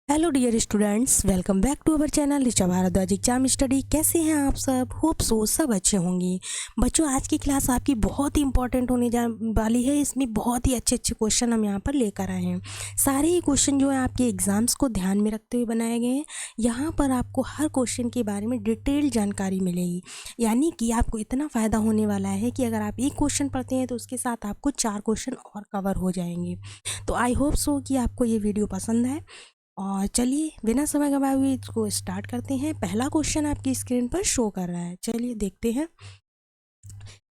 Hello dear students, welcome back to our channel Richa Bhardwaj exam study. कैसे हैं आप सब? होप सो सब अच्छे होंगे। बच्चों, आज की क्लास आपकी बहुत ही इंपॉर्टेंट होने जा वाली है। इसमें बहुत ही अच्छे अच्छे क्वेश्चन हम यहाँ पर लेकर आए हैं। सारे ही क्वेश्चन जो है आपके एग्जाम्स को ध्यान में रखते हुए बनाए गए हैं। यहाँ पर आपको हर क्वेश्चन के बारे में डिटेल जानकारी मिलेगी, यानी कि आपको इतना फ़ायदा होने वाला है कि अगर आप एक क्वेश्चन पढ़ते हैं तो उसके साथ आपको 4 क्वेश्चन और कवर हो जाएंगे। तो आई होप सो कि आपको ये वीडियो पसंद है। और चलिए बिना समय गवाए हुए इसको स्टार्ट करते हैं। पहला क्वेश्चन आपकी स्क्रीन पर शो कर रहा है, चलिए देखते हैं।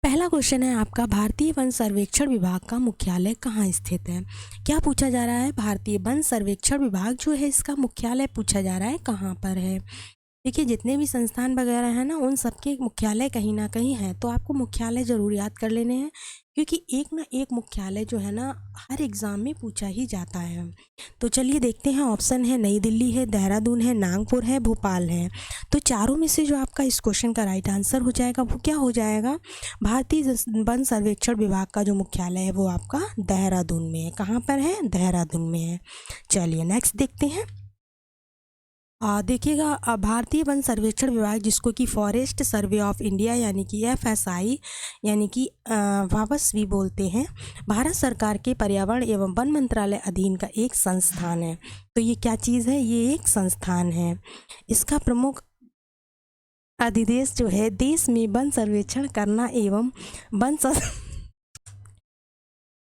पहला क्वेश्चन है आपका, भारतीय वन सर्वेक्षण विभाग का मुख्यालय कहाँ स्थित है? क्या पूछा जा रहा है? भारतीय वन सर्वेक्षण विभाग जो है इसका मुख्यालय पूछा जा रहा है कहाँ पर है। देखिए, जितने भी संस्थान वगैरह हैं ना, उन सबके मुख्यालय कहीं ना कहीं है, तो आपको मुख्यालय ज़रूर याद कर लेने हैं, क्योंकि एक ना एक मुख्यालय जो है ना हर एग्ज़ाम में पूछा ही जाता है। तो चलिए देखते हैं। ऑप्शन है नई दिल्ली है, देहरादून है, नागपुर है, भोपाल है। तो चारों में से जो आपका इस क्वेश्चन का राइट आंसर हो जाएगा वो क्या हो जाएगा? भारतीय वन सर्वेक्षण विभाग का जो मुख्यालय है वो आपका देहरादून में है। कहाँ पर है? देहरादून में है। चलिए नेक्स्ट देखते हैं। देखिएगा, भारतीय वन सर्वेक्षण विभाग, जिसको कि फॉरेस्ट सर्वे ऑफ इंडिया यानी कि FSI यानी कि वापस भी बोलते हैं, भारत सरकार के पर्यावरण एवं वन मंत्रालय अधीन का एक संस्थान है। तो ये क्या चीज़ है? ये एक संस्थान है। इसका प्रमुख अधिदेश जो है, देश में वन सर्वेक्षण करना एवं वन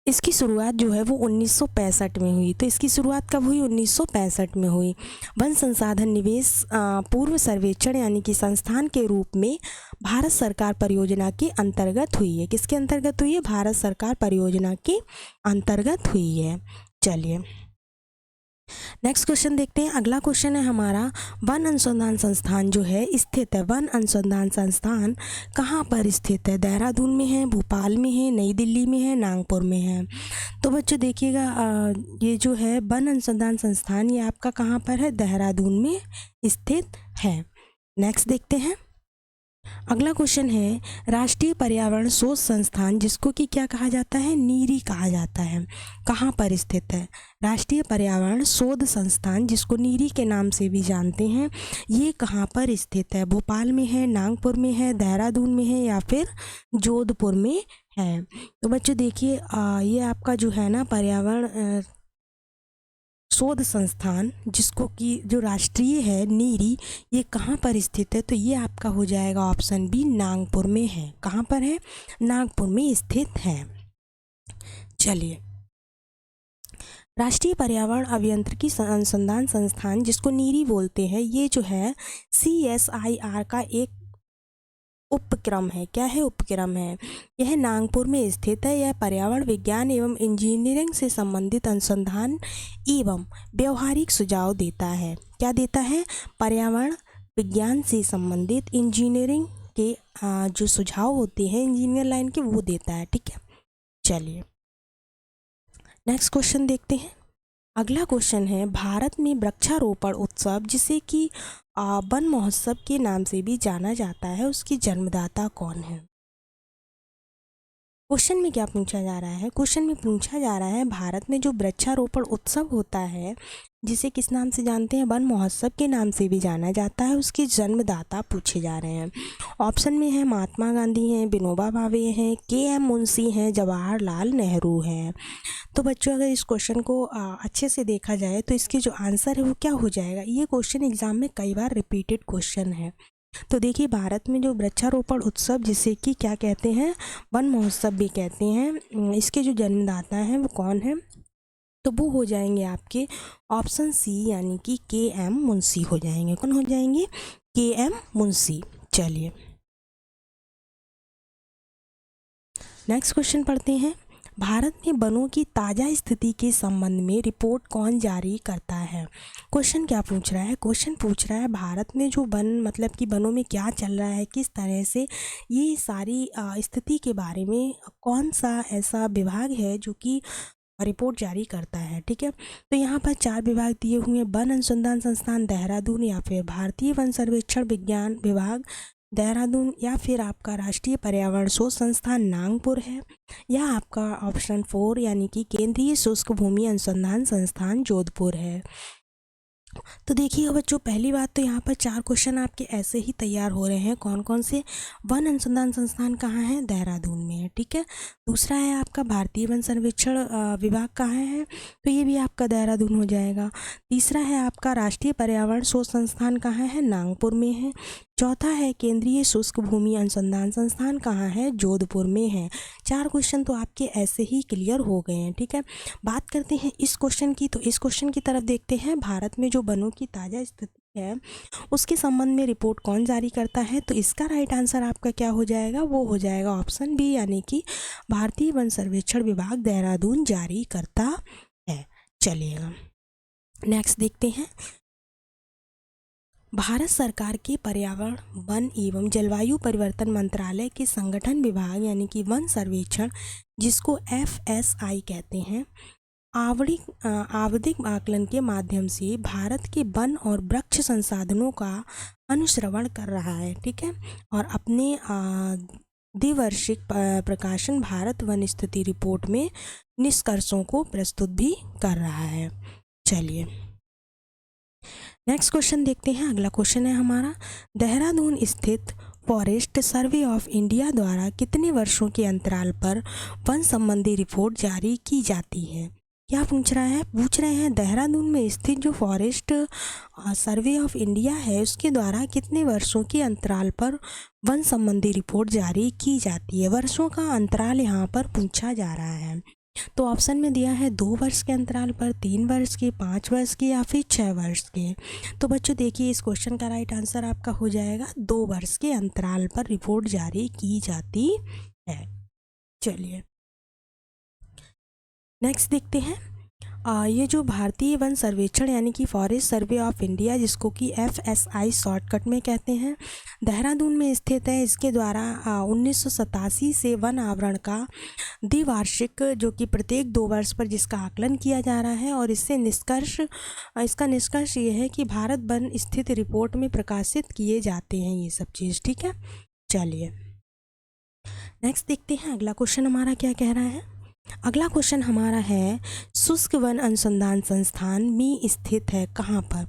इसकी शुरुआत जो है वो 1965 में हुई। तो इसकी शुरुआत कब हुई? 1965 में हुई। वन संसाधन निवेश पूर्व सर्वेक्षण यानी कि संस्थान के रूप में भारत सरकार परियोजना के अंतर्गत हुई है। किसके अंतर्गत हुई है? भारत सरकार परियोजना के अंतर्गत हुई है। चलिए नेक्स्ट क्वेश्चन देखते हैं। अगला क्वेश्चन है हमारा, वन अनुसंधान संस्थान जो है स्थित है, वन अनुसंधान संस्थान कहाँ पर स्थित है? देहरादून में है, भोपाल में है, नई दिल्ली में है, नागपुर में है। तो बच्चों देखिएगा, ये जो है वन अनुसंधान संस्थान, ये आपका कहाँ पर है? देहरादून में स्थित है। नेक्स्ट देखते हैं। अगला क्वेश्चन है, राष्ट्रीय पर्यावरण शोध संस्थान, जिसको कि क्या कहा जाता है? नीरी कहा जाता है, कहाँ पर स्थित है? राष्ट्रीय पर्यावरण शोध संस्थान, जिसको नीरी के नाम से भी जानते हैं, ये कहाँ पर स्थित है? भोपाल में है, नागपुर में है, देहरादून में है या फिर जोधपुर में है? तो बच्चों देखिए, ये आपका जो है ना पर्यावरण शोध संस्थान, जिसको कि जो राष्ट्रीय है नीरी, ये कहाँ पर स्थित है? तो ये आपका हो जाएगा ऑप्शन बी, नागपुर में है। कहाँ पर है? नागपुर में स्थित है। चलिए, राष्ट्रीय पर्यावरण अभियांत्रिकी अनुसंधान संस्थान, जिसको नीरी बोलते हैं, ये जो है CSIR का एक उपक्रम है। क्या है? उपक्रम है। यह नागपुर में स्थित है। यह पर्यावरण विज्ञान एवं इंजीनियरिंग से संबंधित अनुसंधान एवं व्यवहारिक सुझाव देता है। क्या देता है? पर्यावरण विज्ञान से संबंधित इंजीनियरिंग के जो सुझाव होते हैं इंजीनियर लाइन के, वो देता है। ठीक है, चलिए नेक्स्ट क्वेश्चन देखते हैं। अगला क्वेश्चन है, भारत में वृक्षारोपण उत्सव, जिसे कि वन महोत्सव के नाम से भी जाना जाता है, उसकी जन्मदाता कौन है? क्वेश्चन में क्या पूछा जा रहा है? क्वेश्चन में पूछा जा रहा है, भारत में जो वृक्षारोपण उत्सव होता है, जिसे किस नाम से जानते हैं? वन महोत्सव के नाम से भी जाना जाता है, उसके जन्मदाता पूछे जा रहे हैं। ऑप्शन में है महात्मा गांधी हैं, विनोबा भावे हैं, KM मुंशी हैं, जवाहरलाल नेहरू हैं। तो बच्चों, अगर इस क्वेश्चन को अच्छे से देखा जाए तो इसके जो आंसर है वो क्या हो जाएगा? ये क्वेश्चन एग्जाम में कई बार रिपीटेड क्वेश्चन है। तो देखिए, भारत में जो वृक्षारोपण उत्सव, जिसे कि क्या कहते हैं? वन महोत्सव भी कहते हैं, इसके जो जन्मदाता हैं वो कौन है? तो वो हो जाएंगे आपके ऑप्शन सी, यानी कि KM मुंशी हो जाएंगे। कौन हो जाएंगे? KM मुंशी। चलिए नेक्स्ट क्वेश्चन पढ़ते हैं। भारत में वनों की ताज़ा स्थिति के संबंध में रिपोर्ट कौन जारी करता है? क्वेश्चन क्या पूछ रहा है? क्वेश्चन पूछ रहा है, भारत में जो वन, मतलब कि वनों में क्या चल रहा है, किस तरह से, ये सारी स्थिति के बारे में कौन सा ऐसा विभाग है जो कि रिपोर्ट जारी करता है? ठीक है, तो यहाँ पर 4 विभाग दिए हुए हैं, वन अनुसंधान संस्थान देहरादून, या फिर भारतीय वन सर्वेक्षण विज्ञान विभाग देहरादून, या फिर आपका राष्ट्रीय पर्यावरण शोध संस्थान नागपुर है, या आपका ऑप्शन 4 यानी कि केंद्रीय शुष्क भूमि अनुसंधान संस्थान जोधपुर है। तो देखिएगा बच्चों, पहली बात तो यहाँ पर 4 क्वेश्चन आपके ऐसे ही तैयार हो रहे हैं। कौन कौन से? वन अनुसंधान संस्थान कहाँ है? देहरादून में है, ठीक है। दूसरा है आपका भारतीय वन सर्वेक्षण विभाग कहाँ है? तो ये भी आपका देहरादून हो जाएगा। तीसरा है आपका राष्ट्रीय पर्यावरण शोध संस्थान कहाँ है? नागपुर में है। चौथा है केंद्रीय शुष्क भूमि अनुसंधान संस्थान कहाँ है? जोधपुर में है। 4 क्वेश्चन तो आपके ऐसे ही क्लियर हो गए हैं, ठीक है। बात करते हैं इस क्वेश्चन की, तो इस क्वेश्चन की तरफ देखते हैं। भारत में जो वनों की ताज़ा स्थिति है उसके संबंध में रिपोर्ट कौन जारी करता है? तो इसका राइट आंसर आपका क्या हो जाएगा? वो हो जाएगा ऑप्शन बी, यानी कि भारतीय वन सर्वेक्षण विभाग देहरादून जारी करता है। चलिएगा नेक्स्ट देखते हैं। भारत सरकार के पर्यावरण, वन एवं जलवायु परिवर्तन मंत्रालय के संगठन विभाग यानी कि वन सर्वेक्षण, जिसको FSI कहते हैं, आवधिक आकलन के माध्यम से भारत के वन और वृक्ष संसाधनों का अनुश्रवण कर रहा है, ठीक है। और अपने द्विवार्षिक प्रकाशन भारत वन स्थिति रिपोर्ट में निष्कर्षों को प्रस्तुत भी कर रहा है। चलिए नेक्स्ट क्वेश्चन देखते हैं। अगला क्वेश्चन है हमारा, देहरादून स्थित फॉरेस्ट सर्वे ऑफ इंडिया द्वारा कितने वर्षों के अंतराल पर वन संबंधी रिपोर्ट जारी की जाती है? क्या पूछ रहे हैं देहरादून में स्थित जो फॉरेस्ट सर्वे ऑफ इंडिया है उसके द्वारा कितने वर्षों के अंतराल पर वन संबंधी रिपोर्ट जारी की जाती है? वर्षों का अंतराल यहाँ पर पूछा जा रहा है। तो ऑप्शन में दिया है 2 वर्ष के अंतराल पर, 3 वर्ष के, 5 वर्ष के या फिर 6 वर्ष के। तो बच्चों देखिए, इस क्वेश्चन का राइट आंसर आपका हो जाएगा 2 वर्ष के अंतराल पर रिपोर्ट जारी की जाती है। चलिए नेक्स्ट देखते हैं। ये जो भारतीय वन सर्वेक्षण यानी कि फॉरेस्ट सर्वे ऑफ इंडिया, जिसको कि FSI शॉर्टकट में कहते हैं, देहरादून में स्थित है। इसके द्वारा 1987 से वन आवरण का द्विवार्षिक, जो कि प्रत्येक 2 वर्ष पर जिसका आकलन किया जा रहा है, और इसका निष्कर्ष ये है कि भारत वन स्थिति रिपोर्ट में प्रकाशित किए जाते हैं ये सब चीज़, ठीक है। चलिए नेक्स्ट देखते हैं अगला क्वेश्चन हमारा क्या कह रहा है। अगला क्वेश्चन हमारा है, शुष्क वन अनुसंधान संस्थान में स्थित है कहाँ पर?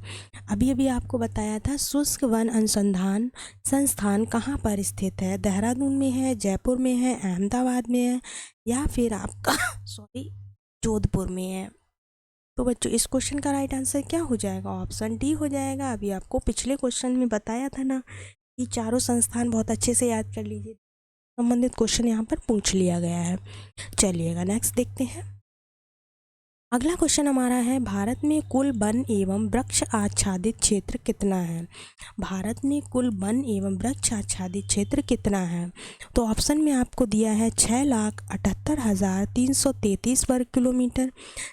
अभी आपको बताया था शुष्क वन अनुसंधान संस्थान कहाँ पर स्थित है। देहरादून में है, जयपुर में है, अहमदाबाद में है, या फिर आपका जोधपुर में है। तो बच्चों इस क्वेश्चन का राइट आंसर क्या हो जाएगा? ऑप्शन डी हो जाएगा। अभी आपको पिछले क्वेश्चन में बताया था ना कि चारों संस्थान बहुत अच्छे से याद कर लीजिए, संबंधित क्वेश्चन यहाँ पर पूछ लिया गया है। चलिएगा नेक्स्ट देखते हैं। अगला क्वेश्चन हमारा है, भारत में कुल वन एवं वृक्ष आच्छादित क्षेत्र कितना है? भारत में कुल वन एवं वृक्ष आच्छादित क्षेत्र कितना है? तो ऑप्शन में आपको दिया है 6,78,333 वर्ग किलोमीटर,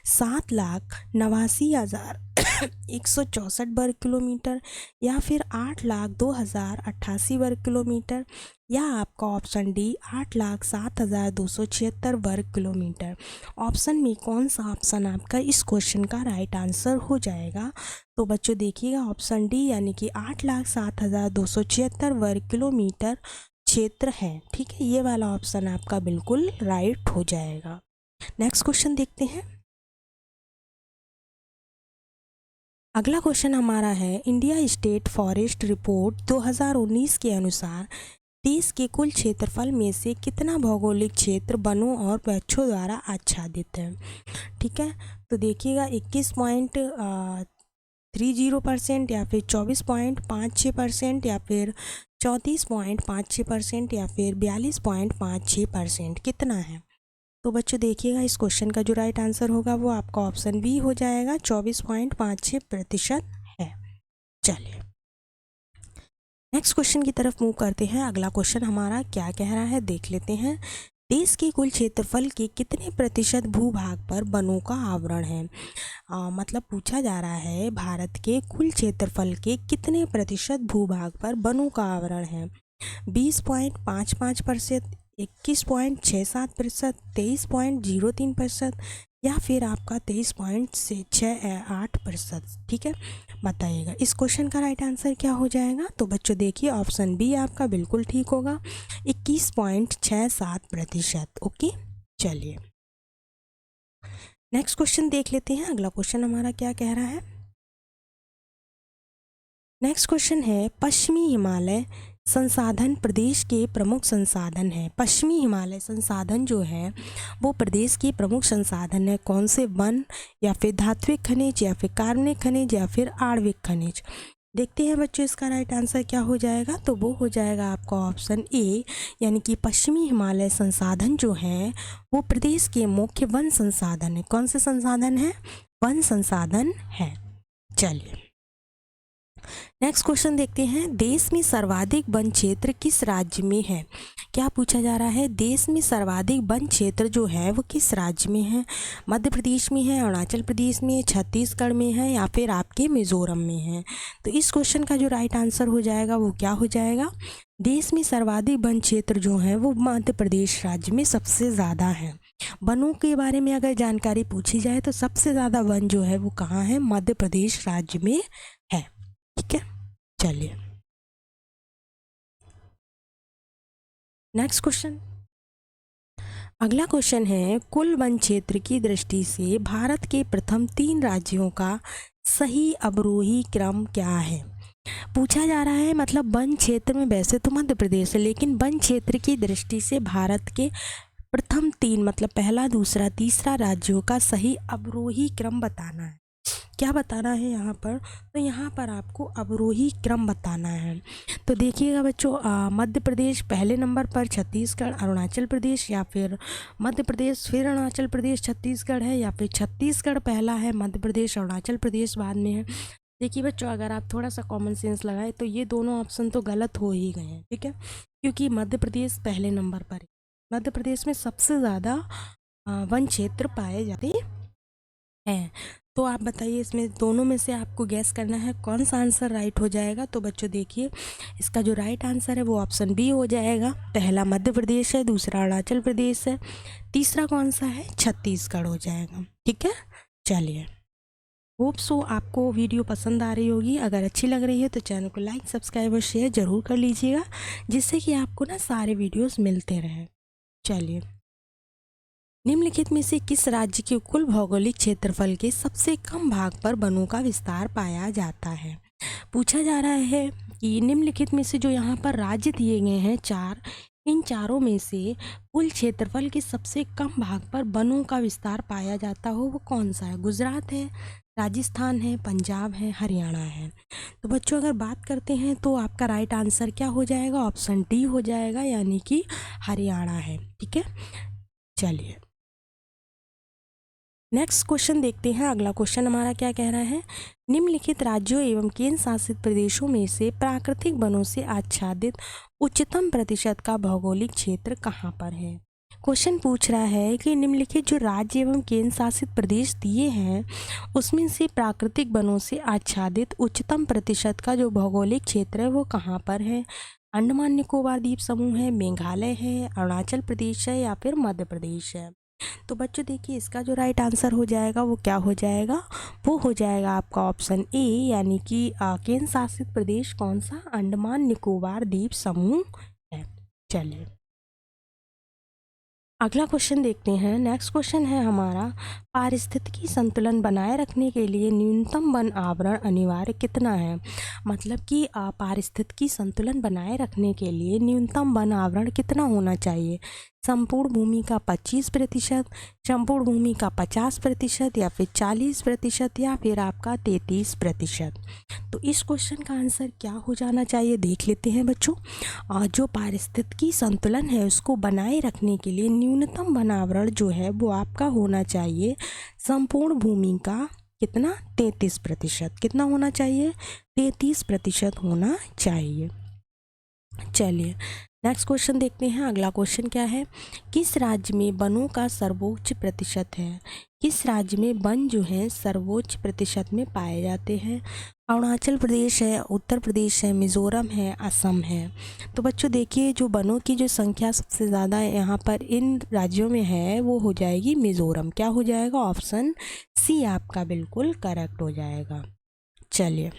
7,89,164 वर्ग किलोमीटर, या फिर 8,02,088 वर्ग किलोमीटर, या आपका ऑप्शन डी 8,07,276 वर्ग किलोमीटर। ऑप्शन में कौन सा ऑप्शन आपका इस क्वेश्चन का राइट आंसर हो जाएगा? तो बच्चों देखिएगा, ऑप्शन डी यानी कि 8,07,276 वर्ग किलोमीटर क्षेत्र है, ठीक है। ये वाला ऑप्शन आपका बिल्कुल राइट हो जाएगा। नेक्स्ट क्वेश्चन देखते हैं। अगला क्वेश्चन हमारा है, इंडिया स्टेट फॉरेस्ट रिपोर्ट 2019 के अनुसार देश के कुल क्षेत्रफल में से कितना भौगोलिक क्षेत्र वनों और वृक्षों द्वारा आच्छादित है? ठीक है, तो देखिएगा 21.30% या फिर 24.56% या फिर 34.56% या फिर 42.56% कितना है? तो बच्चों देखिएगा, इस क्वेश्चन का जो राइट आंसर होगा वो आपका ऑप्शन बी हो जाएगा, 24.56% है। चलिए नेक्स्ट क्वेश्चन की तरफ मूव करते हैं। अगला क्वेश्चन हमारा क्या कह रहा है देख लेते हैं। देश के कुल क्षेत्रफल के कितने प्रतिशत भूभाग पर वनों का आवरण है? मतलब पूछा जा रहा है भारत के कुल क्षेत्रफल के कितने प्रतिशत भूभाग पर वनों का आवरण है? 20.55%, 21.67%, 23.03% या फिर आपका 23.68%, ठीक है। बताइएगा इस क्वेश्चन का राइट आंसर क्या हो जाएगा? तो बच्चों देखिए, ऑप्शन बी आपका बिल्कुल ठीक होगा, 21.67%। ओके, चलिए नेक्स्ट क्वेश्चन देख लेते हैं। अगला क्वेश्चन हमारा क्या कह रहा है। नेक्स्ट क्वेश्चन है, पश्चिमी हिमालय संसाधन प्रदेश के प्रमुख संसाधन है। पश्चिमी हिमालय संसाधन जो है वो प्रदेश के प्रमुख संसाधन है। कौन से? वन, या फिर धात्विक खनिज, या फिर कार्बनिक खनिज, या फिर आणविक खनिज। देखते हैं बच्चों इसका राइट आंसर क्या हो जाएगा। तो वो हो जाएगा आपका ऑप्शन ए, यानी कि पश्चिमी हिमालय संसाधन जो है वो प्रदेश के मुख्य वन संसाधन है। कौन से संसाधन है? वन संसाधन है। चलिए नेक्स्ट क्वेश्चन देखते हैं, देश में सर्वाधिक वन क्षेत्र किस राज्य में है? क्या पूछा जा रहा है? देश में सर्वाधिक वन क्षेत्र जो है वो किस राज्य में है? मध्य प्रदेश में है, अरुणाचल प्रदेश में, छत्तीसगढ़ में है, या फिर आपके मिजोरम में है? तो इस क्वेश्चन का जो राइट आंसर हो जाएगा वो क्या हो जाएगा? देश में सर्वाधिक वन क्षेत्र जो है वो मध्य प्रदेश राज्य में सबसे ज़्यादा है। वनों के बारे में अगर जानकारी पूछी जाए तो सबसे ज़्यादा वन जो है वो कहाँ है? मध्य प्रदेश राज्य में है। ठीक है, चलिए नेक्स्ट क्वेश्चन। अगला क्वेश्चन है, कुल वन क्षेत्र की दृष्टि से भारत के प्रथम 3 राज्यों का सही अवरोही क्रम क्या है? पूछा जा रहा है, मतलब वन क्षेत्र में वैसे तो मध्य प्रदेश है, लेकिन वन क्षेत्र की दृष्टि से भारत के प्रथम 3 मतलब पहला, दूसरा, तीसरा राज्यों का सही अवरोही क्रम बताना है। क्या बताना है यहाँ पर? तो यहाँ पर आपको अवरोही क्रम बताना है। तो देखिएगा बच्चों, मध्य प्रदेश पहले नंबर पर, छत्तीसगढ़, अरुणाचल प्रदेश, या फिर मध्य प्रदेश फिर अरुणाचल प्रदेश, छत्तीसगढ़ है, या फिर छत्तीसगढ़ पहला है, मध्य प्रदेश, अरुणाचल प्रदेश बाद में है। देखिए बच्चों, अगर आप थोड़ा सा कॉमन सेंस लगाए तो ये दोनों ऑप्शन तो गलत हो ही गए हैं। ठीक है, क्योंकि मध्य प्रदेश पहले नंबर पर है। मध्य प्रदेश में सबसे ज़्यादा वन क्षेत्र पाए जाते हैं। तो आप बताइए इसमें दोनों में से आपको गैस करना है कौन सा आंसर राइट हो जाएगा। तो बच्चों देखिए, इसका जो राइट आंसर है वो ऑप्शन बी हो जाएगा। पहला मध्य प्रदेश है, दूसरा अरुणाचल प्रदेश है, तीसरा कौन सा है? छत्तीसगढ़ हो जाएगा। ठीक है, चलिए होप सो आपको वीडियो पसंद आ रही होगी। अगर अच्छी लग रही है तो चैनल को लाइक, सब्सक्राइब और शेयर ज़रूर कर लीजिएगा, जिससे कि आपको ना सारे वीडियोस मिलते रहें। चलिए, निम्नलिखित में से किस राज्य के कुल भौगोलिक क्षेत्रफल के सबसे कम भाग पर वनों का विस्तार पाया जाता है? पूछा जा रहा है कि निम्नलिखित में से जो यहाँ पर राज्य दिए गए हैं 4, इन चारों में से कुल क्षेत्रफल के सबसे कम भाग पर वनों का विस्तार पाया जाता हो वो कौन सा है? गुजरात है, राजस्थान है, पंजाब है, हरियाणा है। तो बच्चों अगर बात करते हैं तो आपका राइट आंसर क्या हो जाएगा? ऑप्शन डी हो जाएगा, यानी कि हरियाणा है। ठीक है, चलिए नेक्स्ट क्वेश्चन देखते हैं। अगला क्वेश्चन हमारा क्या कह रहा है, निम्नलिखित राज्यों एवं केंद्र शासित प्रदेशों में से प्राकृतिक वनों से आच्छादित उच्चतम प्रतिशत का भौगोलिक क्षेत्र कहाँ पर है? क्वेश्चन पूछ रहा है कि निम्नलिखित जो राज्य एवं केंद्र शासित प्रदेश दिए हैं उसमें से प्राकृतिक वनों से आच्छादित उच्चतम प्रतिशत का जो भौगोलिक क्षेत्र है वो कहाँ पर है? अंडमान निकोबार द्वीप समूह है, मेघालय है, अरुणाचल प्रदेश है, या फिर मध्य प्रदेश है? तो बच्चों देखिए, इसका जो राइट आंसर हो जाएगा वो क्या हो जाएगा? वो हो जाएगा आपका ऑप्शन ए, यानी कि केंद्र शासित प्रदेश कौन सा? अंडमान निकोबार द्वीप समूह है। चलिए अगला क्वेश्चन देखते हैं। नेक्स्ट क्वेश्चन है हमारा, पारिस्थितिकी संतुलन बनाए रखने के लिए न्यूनतम वन आवरण अनिवार्य कितना है? मतलब कि पारिस्थितिकी संतुलन बनाए रखने के लिए न्यूनतम वन आवरण कितना होना चाहिए? संपूर्ण भूमि का 25%, संपूर्ण भूमि का 50%, या फिर 40%, या फिर आपका 33%? तो इस क्वेश्चन का आंसर क्या हो जाना चाहिए देख लेते हैं बच्चों। जो पारिस्थितिकी संतुलन है उसको बनाए रखने के लिए न्यूनतम वन आवरण जो है वो आपका होना चाहिए संपूर्ण भूमि का कितना? 33%। कितना होना चाहिए? 33% होना चाहिए। चलिए नेक्स्ट क्वेश्चन देखते हैं। अगला क्वेश्चन क्या है, किस राज्य में वनों का सर्वोच्च प्रतिशत है? किस राज्य में वन जो है सर्वोच्च प्रतिशत में पाए जाते हैं? अरुणाचल प्रदेश है, उत्तर प्रदेश है, मिज़ोरम है, असम है। तो बच्चों देखिए, जो वनों की जो संख्या सबसे ज़्यादा यहाँ पर इन राज्यों में है वो हो जाएगी मिज़ोरम। क्या हो जाएगा? ऑप्शन सी आपका बिल्कुल करेक्ट हो जाएगा। चलिए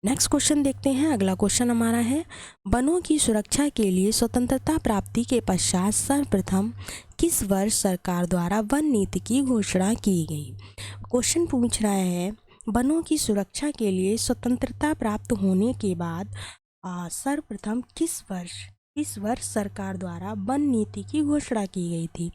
नेक्स्ट क्वेश्चन देखते हैं। अगला क्वेश्चन हमारा है, वनों की सुरक्षा के लिए स्वतंत्रता प्राप्ति के पश्चात सर्वप्रथम किस वर्ष सरकार द्वारा वन नीति की घोषणा की गई? क्वेश्चन पूछ रहा है वनों की सुरक्षा के लिए स्वतंत्रता प्राप्त होने के बाद सर्वप्रथम किस वर्ष सरकार द्वारा वन नीति की घोषणा की गई थी?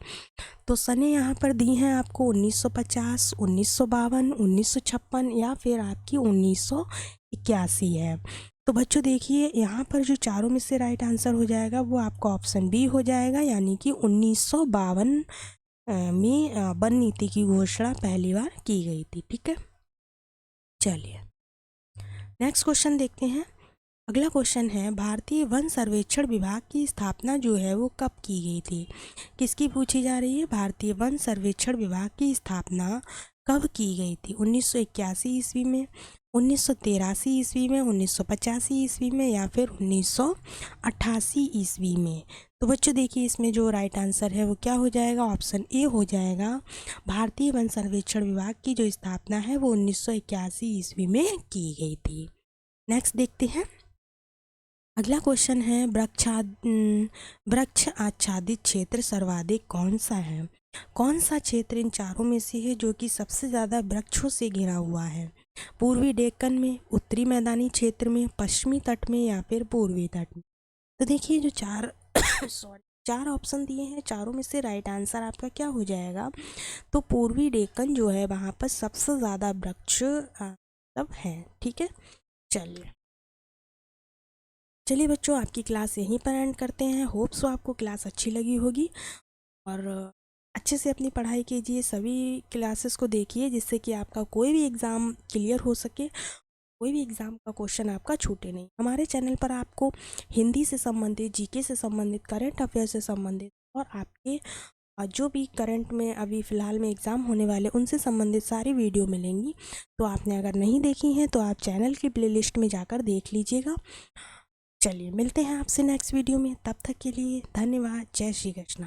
तो सने यहाँ पर दी हैं आपको 1950, 1952, 1956 या फिर आपकी 1981 है। तो बच्चों देखिए यहाँ पर जो चारों में से राइट आंसर हो जाएगा वो आपका ऑप्शन बी हो जाएगा, यानी कि 1952 में वन नीति की घोषणा पहली बार की गई थी। ठीक है, चलिए नेक्स्ट क्वेश्चन देखते हैं। अगला क्वेश्चन है, भारतीय वन सर्वेक्षण विभाग की स्थापना जो है वो कब की गई थी? किसकी पूछी जा रही है? भारतीय वन सर्वेक्षण विभाग की स्थापना कब की गई थी? 1981 ईस्वी में, 1983 ईस्वी में, 1985 ईस्वी में या फिर 1988 ईस्वी में? तो बच्चों देखिए इसमें जो राइट आंसर है वो क्या हो जाएगा? ऑप्शन ए हो जाएगा। भारतीय वन सर्वेक्षण विभाग की जो स्थापना है वो 1981 ईस्वी में की गई थी। नेक्स्ट देखते हैं। अगला क्वेश्चन है, वृक्ष आच्छादित क्षेत्र सर्वाधिक कौन सा है? कौन सा क्षेत्र इन चारों में से है जो कि सबसे ज़्यादा वृक्षों से घिरा हुआ है? पूर्वी डेक्कन में, उत्तरी मैदानी क्षेत्र में, पश्चिमी तट में या फिर पूर्वी तट में? तो देखिए जो चार ऑप्शन दिए हैं, चारों में से राइट आंसर आपका क्या हो जाएगा? तो पूर्वी डेक्कन जो है वहाँ पर सबसे ज़्यादा वृक्ष सब है। ठीक है, चलिए बच्चों आपकी क्लास यहीं पर एंड करते हैं। होप सो आपको क्लास अच्छी लगी होगी और अच्छे से अपनी पढ़ाई कीजिए, सभी क्लासेस को देखिए जिससे कि आपका कोई भी एग्ज़ाम क्लियर हो सके, कोई भी एग्ज़ाम का क्वेश्चन आपका छूटे नहीं। हमारे चैनल पर आपको हिंदी से संबंधित, जीके से संबंधित, करंट अफेयर से संबंधित और आपके जो भी करंट में अभी फ़िलहाल में एग्ज़ाम होने वाले उनसे संबंधित सारी वीडियो मिलेंगी। तो आपने अगर नहीं देखी हैं तो आप चैनल की प्लेलिस्ट में जाकर देख लीजिएगा। चलिए मिलते हैं आपसे नेक्स्ट वीडियो में, तब तक के लिए धन्यवाद। जय श्री कृष्ण।